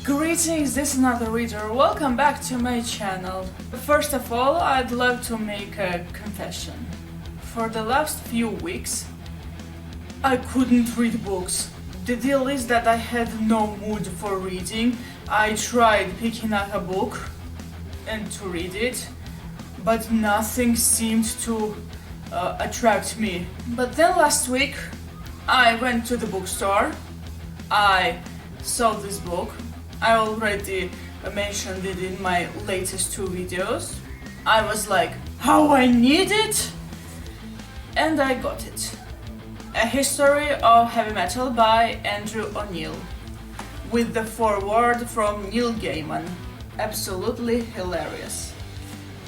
Greetings, this is another reader. Welcome back to my channel. First of all, I'd like to make a confession. For the last few weeks, I couldn't read books. The deal is that I had no mood for reading. I tried picking up a book and to read it, but nothing seemed to attract me. But then last week, I went to the bookstore. I saw this book. I already mentioned it in my latest two videos. I was like, how I need it! And I got it. A History of Heavy Metal by Andrew O'Neill, with the foreword from Neil Gaiman. Absolutely hilarious.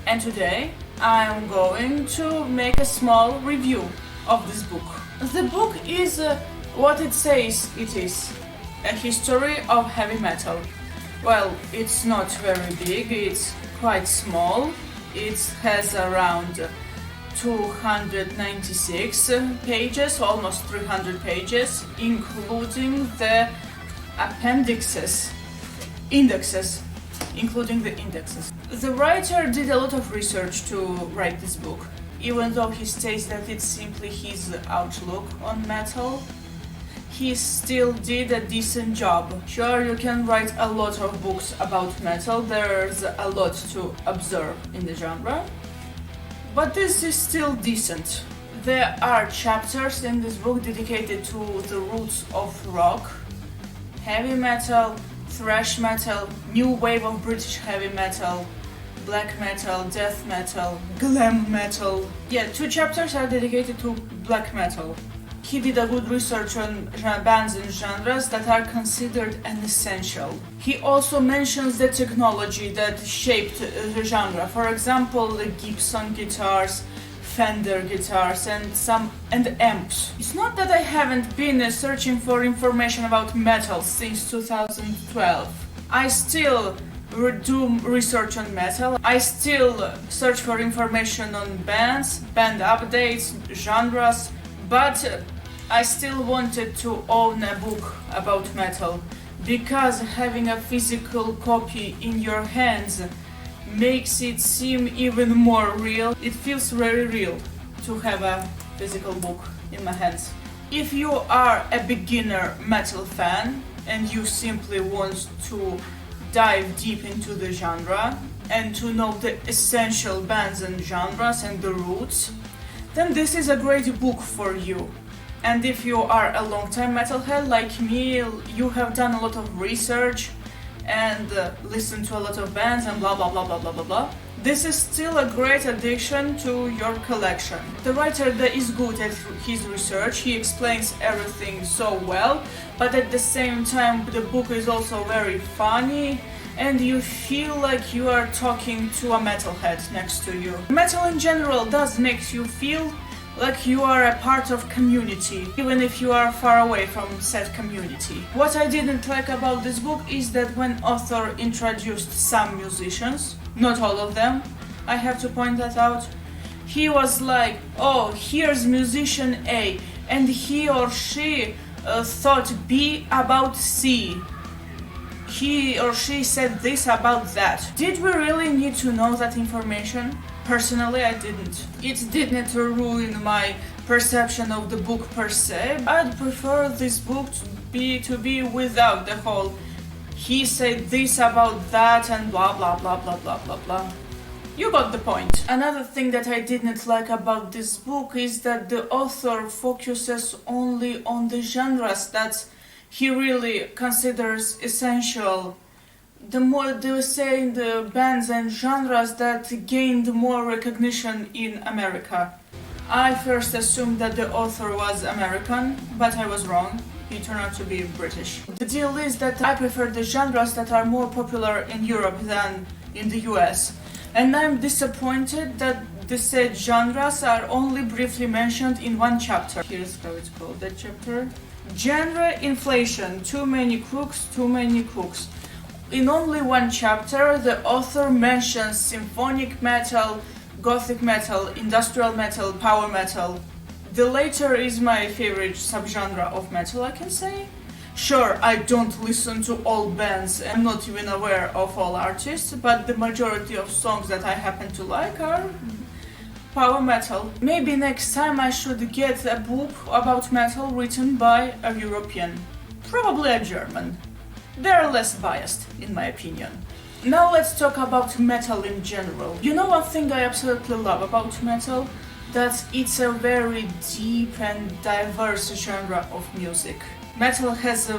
And today I'm going to make a small review of this book. The book is what it says it is. A History of Heavy Metal. Well, it's not very big, it's quite small. It has around 296 pages, almost 300 pages, including the indexes. The writer did a lot of research to write this book, even though he states that it's simply his outlook on metal. He still did a decent job. Sure, you can write a lot of books about metal, there's a lot to observe in the genre, but this is still decent. There are chapters in this book dedicated to the roots of rock, heavy metal, thrash metal, new wave of British heavy metal, black metal, death metal, glam metal. Yeah, two chapters are dedicated to black metal. He did a good research on bands and genres that are considered an essential. He also mentions the technology that shaped the genre. For example, the Gibson guitars, Fender guitars, and amps. It's not that I haven't been searching for information about metal since 2012. I still do research on metal. I still search for information on bands, band updates, genres, but I still wanted to own a book about metal, because having a physical copy in your hands makes it seem even more real. It feels very real to have a physical book in my hands. If you are a beginner metal fan and you simply want to dive deep into the genre and to know the essential bands and genres and the roots, then this is a great book for you. And if you are a long-time metalhead like me, you have done a lot of research and listened to a lot of bands and blah blah blah blah blah blah blah, this is still a great addition to your collection. The writer is good at his research, he explains everything so well, but at the same time the book is also very funny and you feel like you are talking to a metalhead next to you. Metal in general does make you feel like you are a part of community, even if you are far away from said community. What I didn't like about this book is that when author introduced some musicians, not all of them, I have to point that out, he was like, oh, here's musician A, and he or she thought B about C. He or she said this about that. Did we really need to know that information? Personally, I didn't. It didn't ruin my perception of the book per se. I'd prefer this book to be without the whole he said this about that and blah blah blah blah blah blah blah. You got the point. Another thing that I didn't like about this book is that the author focuses only on the genres that he really considers essential. The more they say the bands and genres that gained more recognition in America. I first assumed that the author was American, but I was wrong. He turned out to be British. The deal is that I prefer the genres that are more popular in Europe than in the US. And I'm disappointed that the said genres are only briefly mentioned in one chapter. Here's how it's called, that chapter. Genre inflation, too many cooks. In only one chapter, the author mentions symphonic metal, gothic metal, industrial metal, power metal. The latter is my favorite subgenre of metal, I can say. Sure, I don't listen to all bands, I'm not even aware of all artists, but the majority of songs that I happen to like are power metal. Maybe next time I should get a book about metal written by a European, probably a German. They're less biased, in my opinion. Now let's talk about metal in general. You know one thing I absolutely love about metal? That it's a very deep and diverse genre of music. Metal has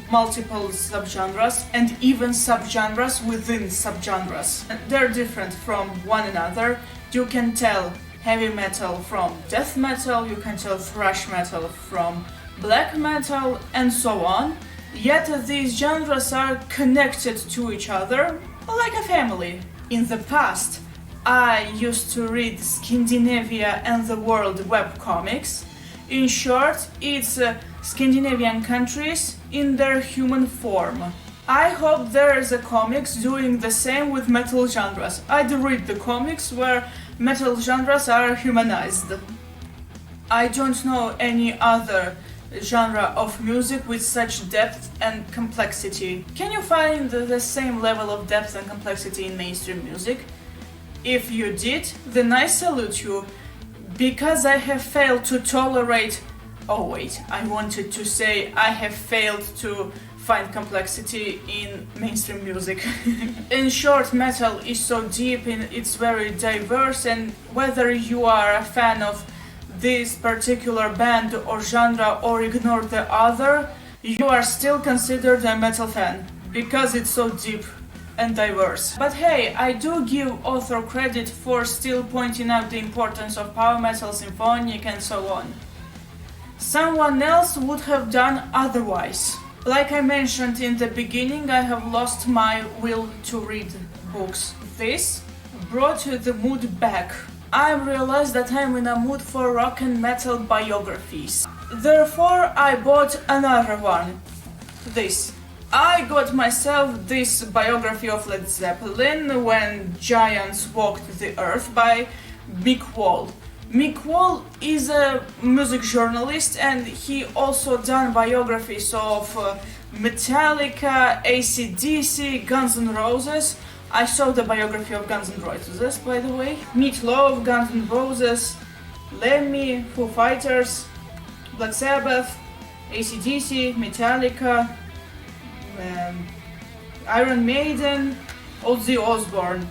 multiple subgenres and even subgenres within subgenres. They're different from one another. You can tell heavy metal from death metal, you can tell thrash metal from black metal, and so on. Yet these genres are connected to each other like a family. In the past, I used to read Scandinavia and the World webcomics. In short, it's Scandinavian countries in their human form. I hope there is a comics doing the same with metal genres. I'd read the comics where metal genres are humanized. I don't know any other genre of music with such depth and complexity. Can you find the same level of depth and complexity in mainstream music? If you did, then I salute you, because I have failed to tolerate... Oh wait, I wanted to say I have failed to find complexity in mainstream music. In short, metal is so deep and it's very diverse, and whether you are a fan of this particular band or genre or ignore the other, you are still considered a metal fan, because it's so deep and diverse. But hey, I do give author credit for still pointing out the importance of power metal, symphonic, and so on. Someone else would have done otherwise. Like I mentioned in the beginning, I have lost my will to read books. This brought the mood back. I realized that I'm in a mood for rock and metal biographies. Therefore, I bought another one. This. I got myself this biography of Led Zeppelin, When Giants Walked the Earth, by Mick Wall. Mick Wall is a music journalist, and he also done biographies of Metallica, AC/DC, Guns N' Roses. I saw the biography of Guns N' Roses, by the way. Meat Loaf, Guns N' Roses, Lemmy, Foo Fighters, Black Sabbath, AC/DC, Metallica, Iron Maiden, Ozzy Osbourne,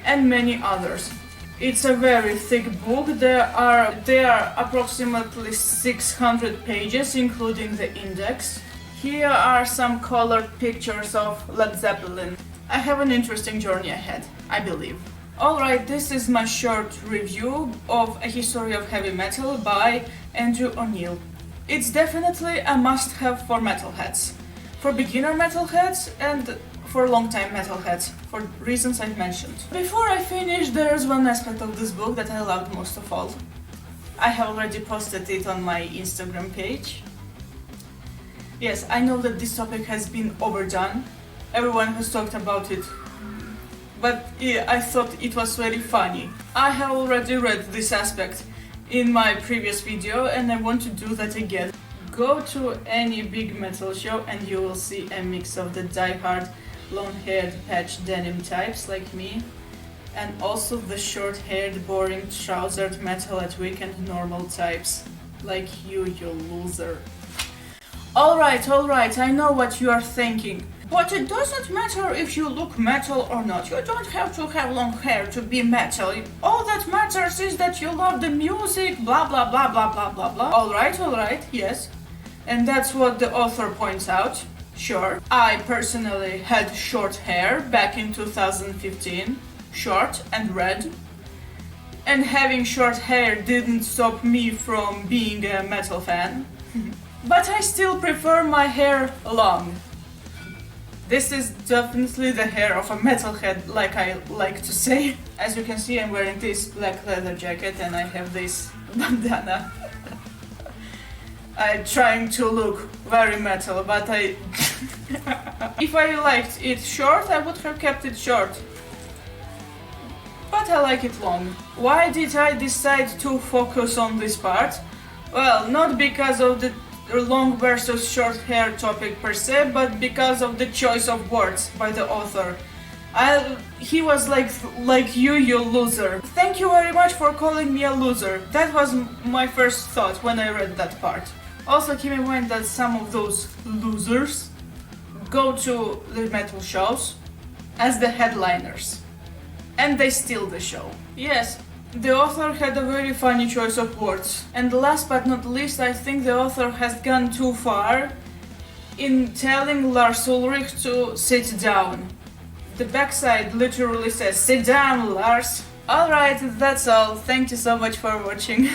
and many others. It's a very thick book. There are approximately 600 pages, including the index. Here are some colored pictures of Led Zeppelin. I have an interesting journey ahead, I believe. Alright, this is my short review of A History of Heavy Metal by Andrew O'Neill. It's definitely a must-have for metalheads. For beginner metalheads and for long-time metalheads, for reasons I've mentioned. Before I finish, there's one aspect of this book that I loved most of all. I have already posted it on my Instagram page. Yes, I know that this topic has been overdone. Everyone has talked about it. But yeah, I thought it was very funny. I have already read this aspect in my previous video, and I want to do that again. Go to any big metal show and you will see a mix of the die-hard, long-haired, patch denim types like me, and also the short-haired, boring, trousered metal at weekend normal types like you loser. Alright, I know what you are thinking. But it doesn't matter if you look metal or not. You don't have to have long hair to be metal. All that matters is that you love the music, blah blah blah blah blah blah blah. Alright, yes. And that's what the author points out. Sure. I personally had short hair back in 2015. Short and red. And having short hair didn't stop me from being a metal fan. But I still prefer my hair long. This is definitely the hair of a metalhead, like I like to say. As you can see, I'm wearing this black leather jacket and I have this bandana. I'm trying to look very metal, but if I liked it short, I would have kept it short. But I like it long. Why did I decide to focus on this part? Well, not because of the long versus short hair topic per se, but because of the choice of words by the author. He was like you loser. Thank you very much for calling me a loser. That was my first thought when I read that part. Also keep in mind that some of those losers go to the metal shows as the headliners. And they steal the show. Yes, the author had a very funny choice of words. And last but not least, I think the author has gone too far in telling Lars Ulrich to sit down. The backside literally says, "Sit down, Lars." Alright, that's all. Thank you so much for watching.